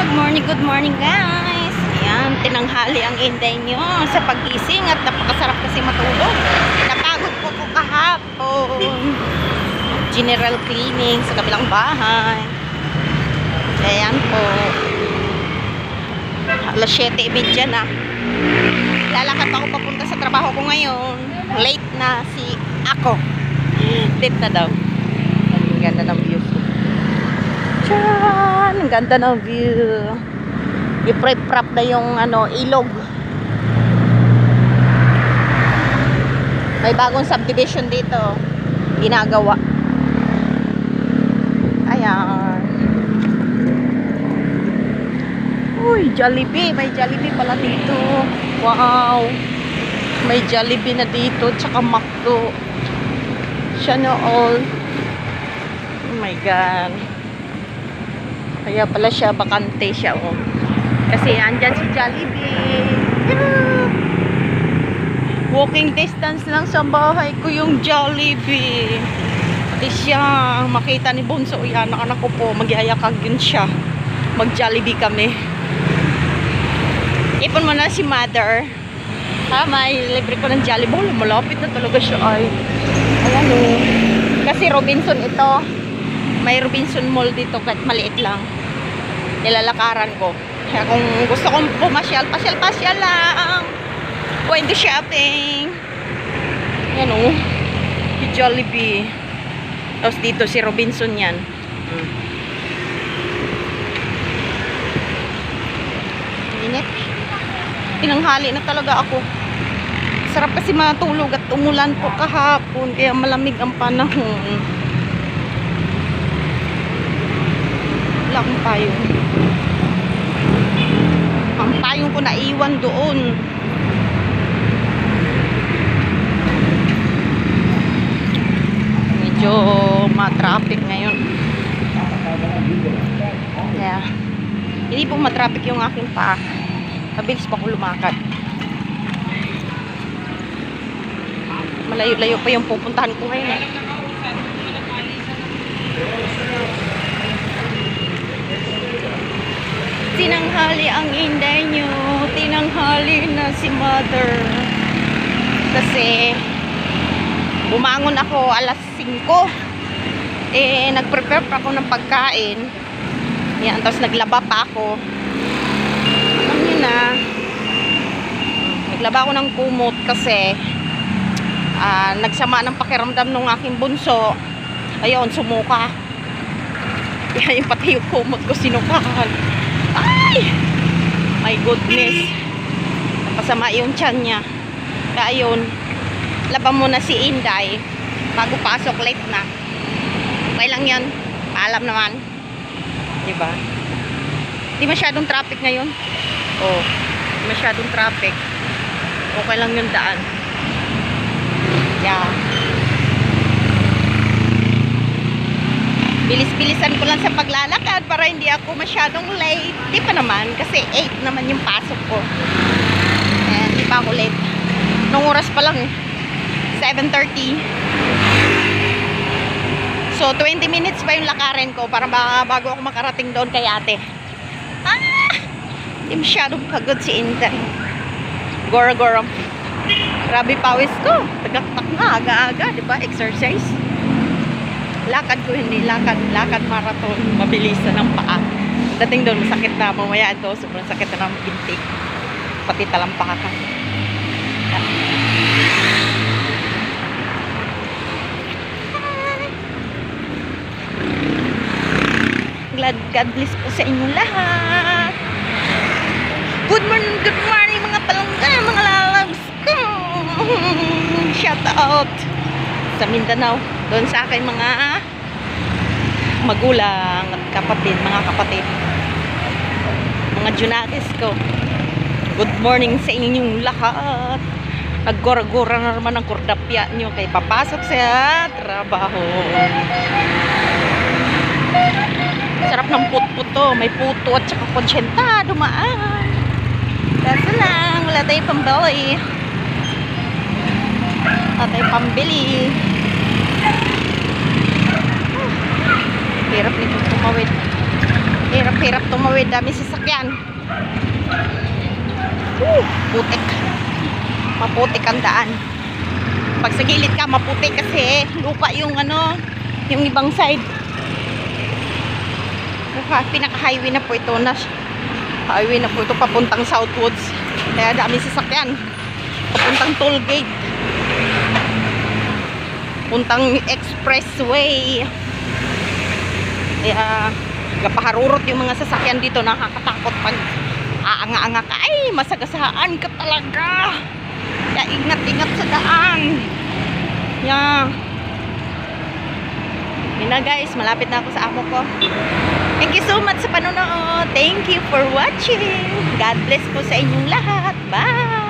Good morning guys. Ayan, tinanghali ang inday nyo sa pag-gising at napakasarap kasi matulog. Napagod po ko kahapon. General cleaning sa kabilang bahay. Ayan po. Alas 7:30 na. Lalakad ako papunta sa trabaho ko ngayon. Late na si ako. Late na daw. Ang ganda ng view. Tiyan! Ang ganda ng view. I-prep na yung ilog. May bagong subdivision dito. Ginagawa. Ayan. Uy, Jollibee. May Jollibee pala dito. Wow. May Jollibee na dito. Tsaka McDo. Siya na all. Oh my God. Kaya pala siya, bakante siya, oh. Kasi andyan si Jollibee. Yeah. Walking distance lang sa bahay ko yung Jollibee. Pati siya, makita ni Bunso, yan, anak ko po, magyayakag yun siya. Mag-Jollibee kami. Ipon mo na si Mother. May libre ko ng Jollibee. Malapit na talaga siya, ay. Ayan, oh. Kasi Robinson ito. May Robinson Mall dito kahit maliit lang. Nilalakaran ko. Kaya kung gusto kong pumasyal, pasyal lang. Going to shopping. Yan o. Si Jollibee. Tapos dito si Robinson yan. Init. Tinanghali na talaga ako. Sarap kasi matulog at umulan po kahapon. Kaya malamig ang panahon. Wala akong payong. Ang payong ko naiwan doon. Medyo ma-traffic ngayon. Kaya hindi po ma-traffic yung aking paa. Mabilis pa ko lumakad. Malayo-layo pa yung pupuntahan ko ngayon. Tinanghali ang inday nyo. Tinanghali na si Mother. Kasi bumangon ako alas 5. Nag-prepare pa ako ng pagkain. Yan, tapos naglaba pa ako. Alam nyo na, naglaba ako ng kumot kasi nagsama ng pakiramdam ng aking bunso. Ayun, sumuka. Kaya yung pati yung kumot ko sinukahan. Ay! My goodness. Napasama yung tiyan niya. Kaya yun, laban mo na si Inday. Bago pasok, late na. Okay lang yan. Paalam naman. Diba? Di masyadong traffic ngayon. Oh, di masyadong traffic. Okay lang yung daan. Yeah. Bilis-bilisan ko lang sa paglalakad para hindi ako masyadong late. Di pa naman, kasi 8 naman yung pasok ko. Ayan, di pa ako late. Nung oras pa lang eh. 7:30. So, 20 minutes pa yung lakarin ko para bago ako makarating doon kay ate. Di masyadong pagod si Inday. Goro-goro. Grabe pawis ko. Tagaktak na, aga-aga, di ba? Exercise. Lakad ko, hindi lakad marathon, mabilisan ng paa. Dating doon, masakit na, mamaya ito, sobrang sakit na ng binti. Pati talampakan. God bless po sa inyo lahat. Good morning mga palangga, mga lalabs ko. Shout out sa Mindanao. Doon sa akin mga magulang at kapatid, mga kapatid. Mga Junatis ko. Good morning sa inyong lahat. Naggora-gora na naman ang kordapya nyo kay papasok sa trabaho. Sarap ng puto. May puto at saka konsyenta. Dumaan. Kaso lang, wala tayong pambili. Hirap nito tumawid. Hirap Mahirap tumawid, dami sasakyan. Putik. Maputik ang daan. Pag sa gilid ka, maputik kasi lupa yung ano, yung ibang side. Pinaka-highway na po ito na. Highway na po ito papuntang Southwoods. Kaya dami sasakyan. Papuntang toll gate. Puntang expressway. Kaya kapaharurot yung mga sasakyan dito, nakakatakot pag aanga-anga ka. Ay, masagasaan ka talaga. Kaya ingat-ingat sa daan. Yeah. Yun na guys, malapit na ako sa amo ko. Thank you so much sa panonood. Thank you for watching. God bless po sa inyong lahat. Bye!